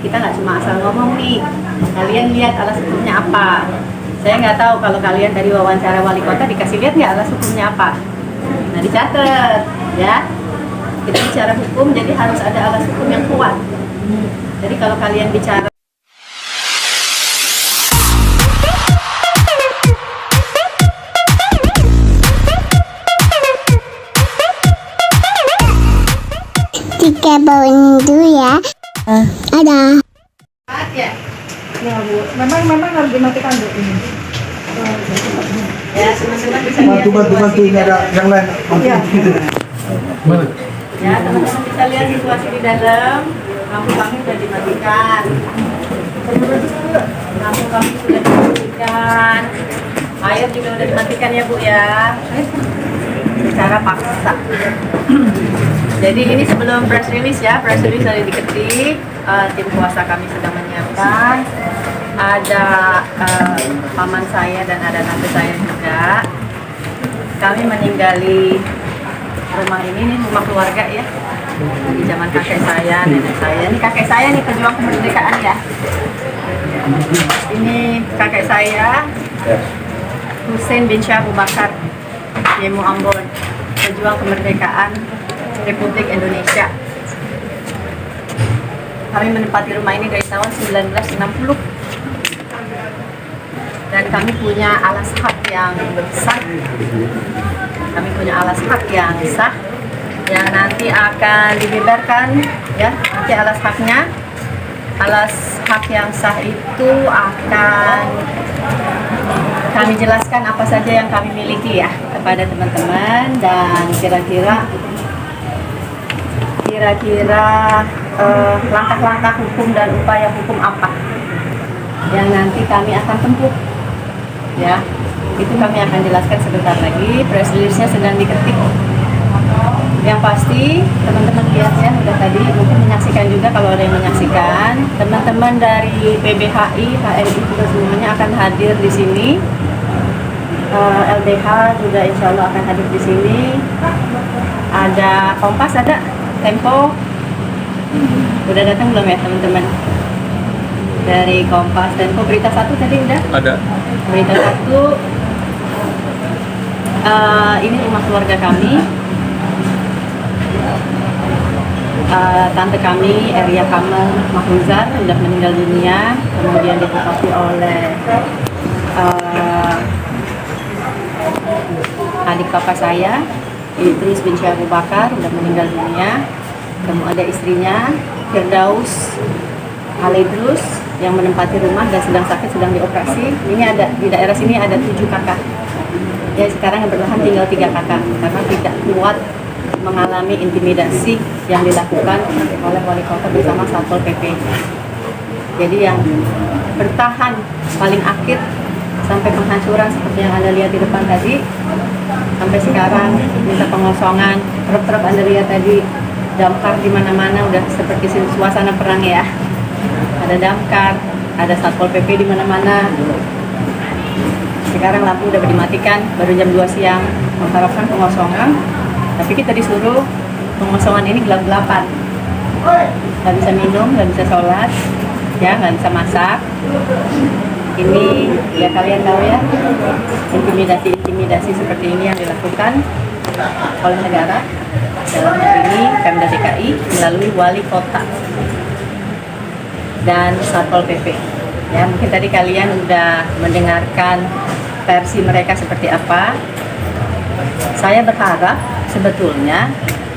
kita nggak cuma asal ngomong nih. Kalian lihat alas hukumnya apa. Saya nggak tahu kalau kalian dari wawancara wali kota dikasih lihat nggak alas hukumnya apa. Nah dicatat ya. Kita bicara hukum jadi harus ada alas hukum yang kuat. Jadi kalau kalian bicara Tiga bawang dulu ya. Ada. ya, Ya Bu, memang harus dimatikan Bu ini. ya teman-teman bisa lihat Bantu ini ada yang lain. Iya. ya teman-teman bisa lihat situasi di dalam. Lampu kami sudah dimatikan. Lampu kami sudah dimatikan. Air juga sudah dimatikan ya Bu ya. Secara paksa. Jadi ini sebelum press release ya, press release sudah diketik. Tim kuasa kami sedang menyiapkan. Ada paman saya dan ada tante saya juga. Kami meninggali rumah ini rumah keluarga ya. Di zaman kakek saya, nenek saya. Ini kakek saya nih pejuang kemerdekaan ya. Ini kakek saya, Hussein bin Syah Abu Bakar, Yemu Ambon, pejuang kemerdekaan Republik Indonesia. Kami menempati rumah ini dari tahun 1960 dan kami punya alas hak yang sah. Kami punya alas hak yang sah yang nanti akan dibeberkan ya. Nanti alas haknya, alas hak yang sah itu akan kami jelaskan apa saja yang kami miliki ya kepada teman-teman dan kira-kira langkah-langkah hukum dan upaya hukum apa yang nanti kami akan tempuh ya. Itu kami akan jelaskan sebentar lagi. Press release-nya sedang diketik. Yang pasti teman-teman lihat ya, udah tadi mungkin menyaksikan juga kalau ada yang menyaksikan. Teman-teman dari PBHI, HMI juga semuanya akan hadir di sini. LBH juga insya Allah akan hadir di sini. Ada Kompas, ada Tempo. Udah datang belum ya teman-teman? Dari Kompas, Tempo, Berita Satu tadi udah? Ada. Berita Satu. Ini rumah keluarga kami. Tante kami, Eria Kamal Mahfuzar, sudah meninggal dunia. Kemudian ditempati oleh adik papa saya, Idrus bin Syah Abu Bakar, sudah meninggal dunia. Kemudian ada istrinya, Firdaus Al-Idrus, yang menempati rumah dan sedang sakit, sedang dioperasi. Ini ada di daerah sini ada 7 kakak. Ya sekarang yang berlahan tinggal 3 kakak karena tidak kuat mengalami intimidasi yang dilakukan oleh wali kota bersama Satpol PP. Jadi yang bertahan paling akhir sampai penghancuran seperti yang Anda lihat di depan tadi, sampai sekarang minta pengosongan. Truk-truk Anda lihat tadi, damkar di mana-mana, udah seperti suasana perang ya. Ada damkar, ada Satpol PP di mana-mana. Sekarang lampu udah dimatikan, baru jam 2 siang mengharapkan pengosongan. Tapi kita disuruh pengosongan ini gelap-gelapan. Nggak bisa minum, nggak bisa sholat, ya nggak bisa masak. Ini ya kalian tahu ya, intimidasi seperti ini yang dilakukan oleh negara. Dalam hal ini Pemda DKI melalui wali kota dan Satpol PP. Ya mungkin tadi kalian udah mendengarkan versi mereka seperti apa. Saya berharap sebetulnya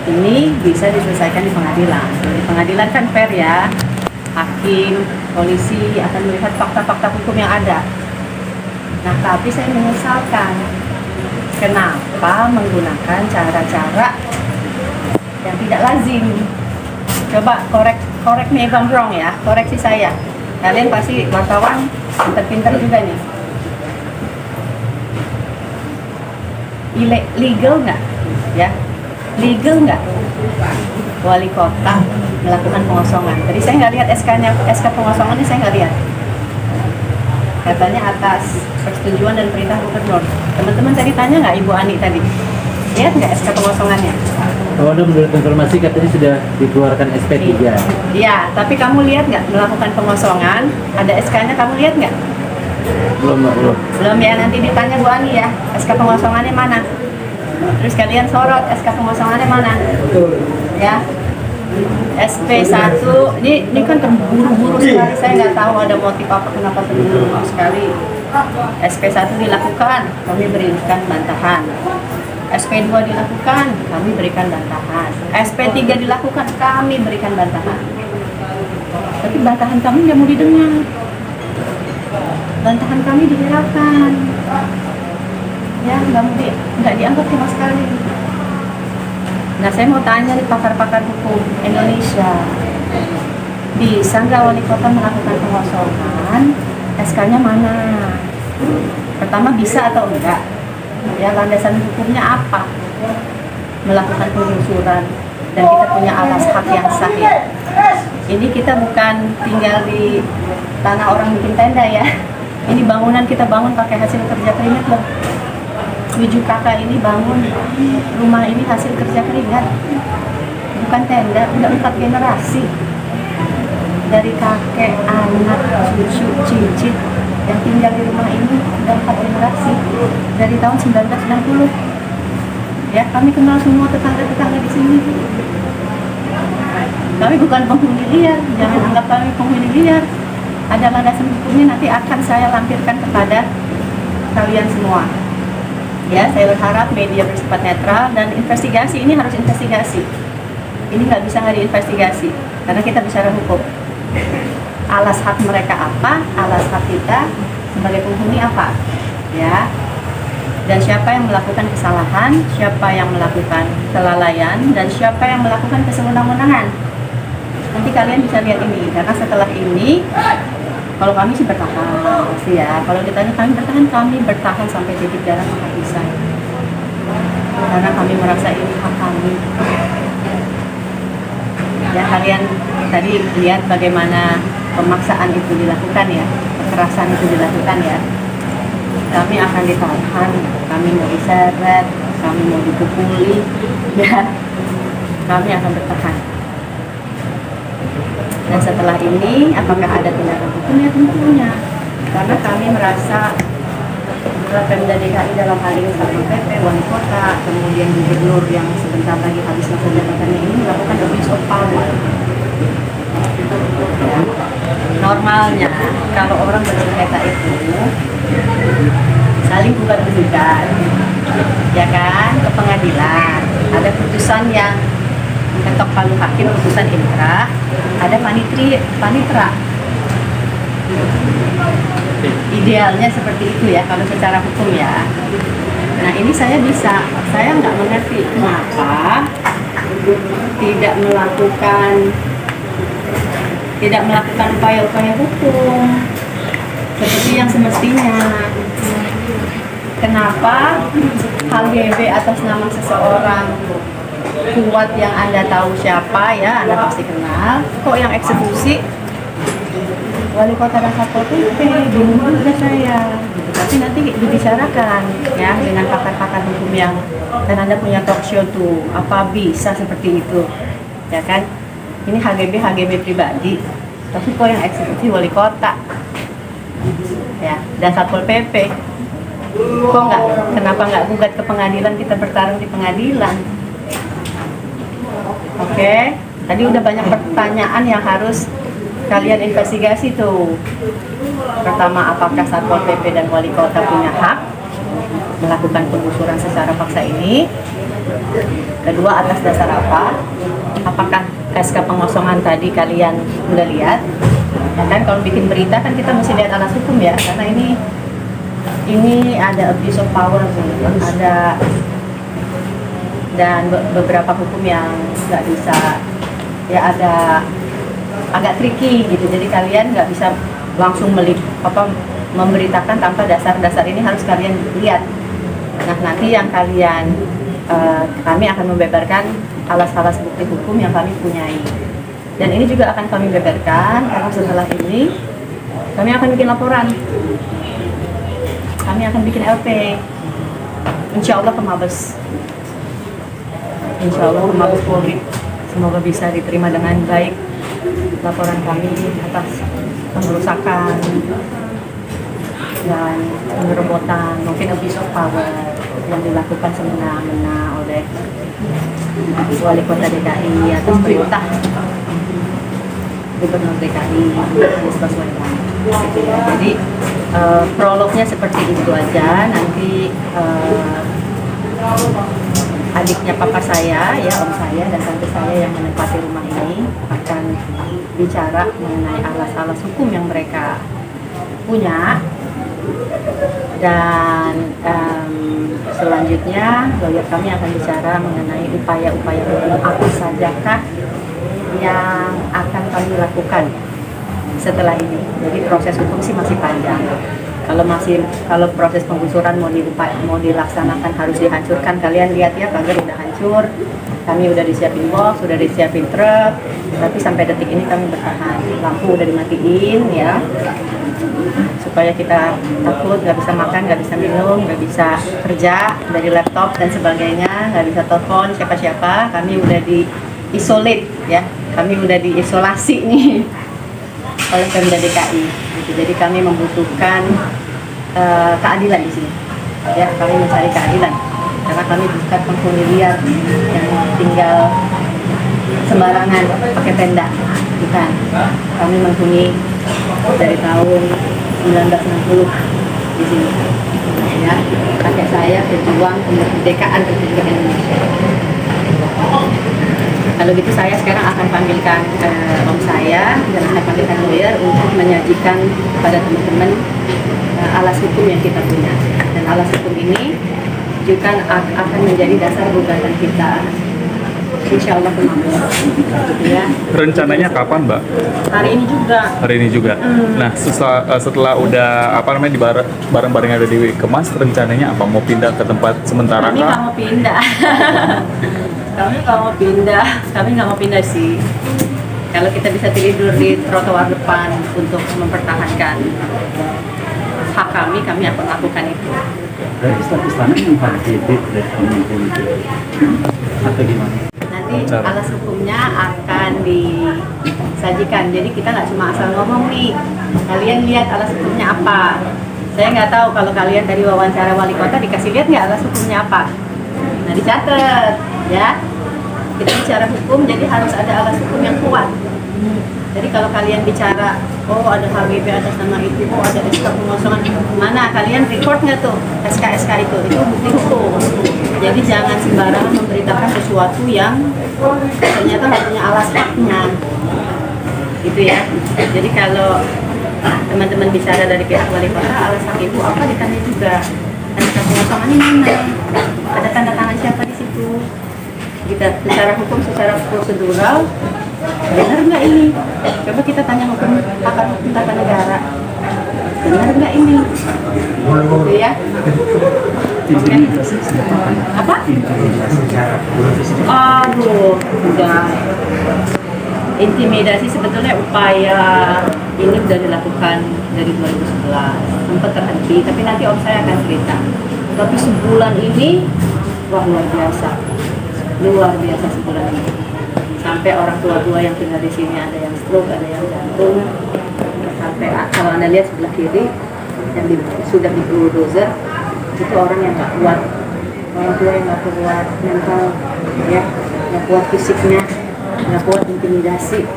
ini bisa diselesaikan di pengadilan. Di pengadilan kan fair ya, hakim, polisi akan melihat fakta-fakta hukum yang ada. Nah, tapi saya menyesalkan kenapa menggunakan cara-cara yang tidak lazim. Coba correct me if I'm wrong ya, koreksi saya. Kalian pasti wartawan pintar-pintar juga nih. Legal nggak ya, legal nggak wali kota melakukan pengosongan? Tadi saya nggak lihat SK pengosongannya, saya nggak lihat. Katanya atas persetujuan dan perintah gubernur. Teman-teman tadi tanya nggak Ibu Ani tadi? Lihat nggak SK pengosongannya? Oh, Anda menurut informasi katanya sudah dikeluarkan SP3. Iya, tapi kamu lihat nggak melakukan pengosongan? Ada SK-nya, kamu lihat nggak? Belum, Mbak, belum. Belum ya, nanti ditanya Bu Ani ya, SK pengosongannya mana? Terus kalian sorot SK pengosongannya mana? Ya. SP1, ini kan terburu-buru sekali, saya nggak tahu ada motif apa kenapa terburu-buru sekali. SP1 dilakukan, kami berikan bantahan. SP2 dilakukan, kami berikan bantahan. SP3 dilakukan, kami berikan bantahan. Tapi bantahan kami nggak mau didengar. Bantahan kami dihiraukan. Ya, nggak dianggap sama sekali. Nah, saya mau tanya nih pakar-pakar hukum Indonesia, bisa nggak wali kota melakukan pengosongan? SK-nya mana? Pertama, bisa atau enggak? Ya, landasan hukumnya apa? Melakukan penggusuran dan kita punya alas hak yang sahih. Ini kita bukan tinggal di tanah orang bikin tenda ya. Ini bangunan kita bangun pakai hasil kerja keringat loh. 7 kakak ini bangun rumah ini hasil kerja keringat, bukan tenda. Udah 4 generasi, dari kakek, anak, cucu, cicit yang tinggal di rumah ini udah 4 generasi dari tahun 1960. Ya, kami kenal semua tetangga-tetangga di sini. Kami bukan penghuni liar, jangan anggap kami penghuni liar. Ada landasan hukumnya, nanti akan saya lampirkan kepada kalian semua. Ya, saya berharap media bersifat netral dan investigasi ini harus investigasi. Ini nggak bisa nggak diinvestigasi karena kita bicara hukum. Alas hak mereka apa? Alas hak kita sebagai penghuni apa? Ya. Dan siapa yang melakukan kesalahan? Siapa yang melakukan kelalaian? Dan siapa yang melakukan kesewenang-wenangan? Nanti kalian bisa lihat ini karena setelah ini. Kalau kami sih bertahan, sih ya. Kalau ditanya kami bertahan sampai titik darah penghabisan. Karena kami merasa ini hak kami. Ya, kalian tadi lihat bagaimana pemaksaan itu dilakukan ya, kekerasan itu dilakukan ya. Kami akan ditahan, kami mau diseret, kami mau dipukuli, ya. Kami akan bertahan. Dan setelah ini, apakah ada tindakan hukum? Ya tentunya. Karena kami merasa Pemda DKI dalam hal ini Satpol PP, wali kota, kemudian gubernur yang sebentar lagi habis masa jabatannya ini melakukan abuse of power. Ya. Normalnya, kalau orang bersengketa itu saling gugat-gugat, ya kan, ke pengadilan. Ada putusan yang ketok palu hakim, putusan inkrah, ada panitra. Idealnya seperti itu ya kalau secara hukum ya. Nah, ini saya nggak mengerti kenapa tidak melakukan upaya-upaya hukum seperti yang semestinya. Kenapa HGB atas nama seseorang kuat yang Anda tahu siapa ya, Anda pasti kenal, kok yang eksekusi wali kota dan Satpol PP? Bingung juga saya. Tapi nanti dibicarakan ya dengan pakar-pakar hukum yang, dan Anda punya talk show tuh, apa bisa seperti itu ya kan? Ini HGB pribadi, tapi kok yang eksekusi wali kota ya, dan Satpol PP. Kok kenapa nggak gugat ke pengadilan, kita bertarung di pengadilan? Oke, tadi udah banyak pertanyaan yang harus kalian investigasi tuh. Pertama, apakah Satpol PP dan wali kota punya hak melakukan penggusuran secara paksa ini? Kedua, atas dasar apa? Apakah SK pengosongan tadi kalian udah lihat? Ya kan, kalau bikin berita kan kita mesti lihat alas hukum ya, karena ini ada abuse of power nih, ada dan beberapa hukum yang nggak bisa ya, ada agak tricky gitu, jadi kalian nggak bisa langsung memberitakan tanpa dasar-dasar ini, harus kalian lihat. Nah, nanti yang kami akan membeberkan alas-alas bukti hukum yang kami punyai, dan ini juga akan kami beberkan karena setelah ini kami akan bikin laporan, kami akan bikin LP, insya Allah ke Mabes. Insya Allah Mabes Polri semoga bisa diterima dengan baik laporan kami atas pengerusakan dan pengerobotan, mungkin abuse of power yang dilakukan semena-mena oleh Wali Kota DKI atas perintah Gubernur DKI Anies Baswedan. Gitu ya. Jadi prolognya seperti itu aja. Nanti adiknya papa saya, ya om saya dan tante saya yang menempati rumah ini akan bicara mengenai alas-alas hukum yang mereka punya. Dan selanjutnya lawyer kami akan bicara mengenai upaya-upaya hukum apa sajakah yang akan kami lakukan setelah ini. Jadi proses hukum sih masih panjang. Kalau proses penggusuran mau dilaksanakan harus dihancurkan, kalian lihat ya, pagar udah hancur, kami udah disiapin box, udah disiapin truk, tapi sampai detik ini kami bertahan. Lampu udah dimatiin ya, supaya kita takut nggak bisa makan, nggak bisa minum, nggak bisa kerja dari laptop dan sebagainya, nggak bisa telepon siapa-siapa. Kami udah di-isolate ya, kami udah diisolasi nih oleh Pemda DKI. Gitu. Jadi kami membutuhkan keadilan di sini. Ya, kami mencari keadilan karena kami bukan penghuni liar yang tinggal sembarangan pakai tenda. Bukan. Kami menghuni dari tahun 1960 di sini. Ya, kakek saya pejuang kemerdekaan Republik Indonesia. Kalau gitu saya sekarang akan panggilkan om saya dan akan panggilkan lawyer untuk menyajikan kepada teman-teman alas hukum yang kita punya. Dan alas hukum ini juga akan menjadi dasar gugatan kita. Insya Allah kemampuan. Ya. Rencananya kapan, Mbak? Hari ini juga. Hari ini juga. Nah, setelah udah barang-barangnya ada dikemas, rencananya apa? Mau pindah ke tempat sementara Kami nggak kah? mau pindah. Kami nggak mau pindah sih. Kalau kita bisa tidur di trotoar depan untuk mempertahankan hak kami akan lakukan itu. Berarti status tanah memfasilitasi dari komunitas itu atau gimana? Nanti alas hukumnya akan disajikan. Jadi kita nggak cuma asal ngomong nih. Kalian lihat alas hukumnya apa. Saya nggak tahu kalau kalian dari wawancara wali kota dikasih lihat nggak alas hukumnya apa. Nah dicatat ya. Kita bicara hukum, jadi harus ada alas hukum yang kuat. Jadi kalau kalian bicara, oh ada HGB atas nama itu, oh ada SK pengosongan, mana kalian record nggak tuh SK-SK itu bukti hukum. Jadi jangan sembarangan memberitakan sesuatu yang ternyata nggak punya alas haknya, gitu ya. Jadi kalau teman-teman bicara dari pihak wali kota, alas hak ibu apa ditanya juga, SK pengosongan ini mana, ada tanda tangan siapa di situ. Kita secara hukum, secara prosedural benar nggak ini? Coba kita tanya hukum pakar hukum tata negara, benar nggak ini? Gitu ya? Oke. Apa? Aduh, udah. Intimidasi sebetulnya upaya ini sudah dilakukan dari 2011, sempat terhenti, tapi nanti om saya akan cerita. Tapi sebulan ini, wah luar biasa sebulan ini. Sampai orang tua-tua yang tinggal di sini ada yang stroke, ada yang jantung. Sampai kalau Anda lihat sebelah kiri yang sudah di bulldozer, itu orang yang nggak kuat, orang tua yang nggak kuat mental, ya, nggak kuat fisiknya, nggak kuat intimidasi.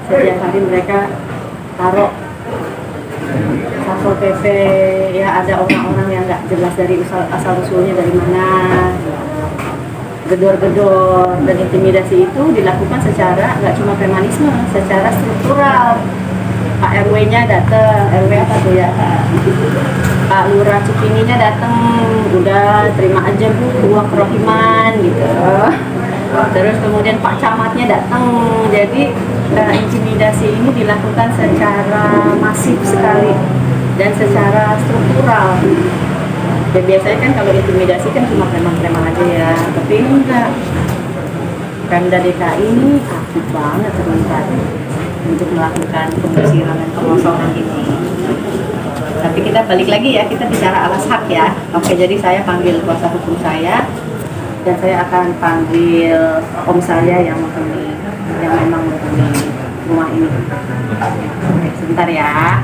Setiap hari mereka taruh satpol pp, ya ada orang-orang yang nggak jelas dari asal usulnya dari mana. Gedor-gedor dan intimidasi itu dilakukan secara nggak cuma premanisme, secara struktural. Pak RW-nya datang, RW apa tuh ya? Pak Lurah Cikininya datang, udah terima aja Bu uang kerohiman gitu. Terus kemudian Pak Camatnya datang, jadi intimidasi ini dilakukan secara masif sekali dan secara struktural. Ya biasanya kan kalau intimidasi kan cuma preman-preman aja ya, tapi ini enggak. Pemda DKI ini aktif banget terlibat untuk melakukan pengusiran dan pengosongan ini. Tapi kita balik lagi ya, kita bicara alas hak ya. Oke, jadi saya panggil kuasa hukum saya dan saya akan panggil om saya yang memang menghuni rumah ini. Oke, sebentar ya.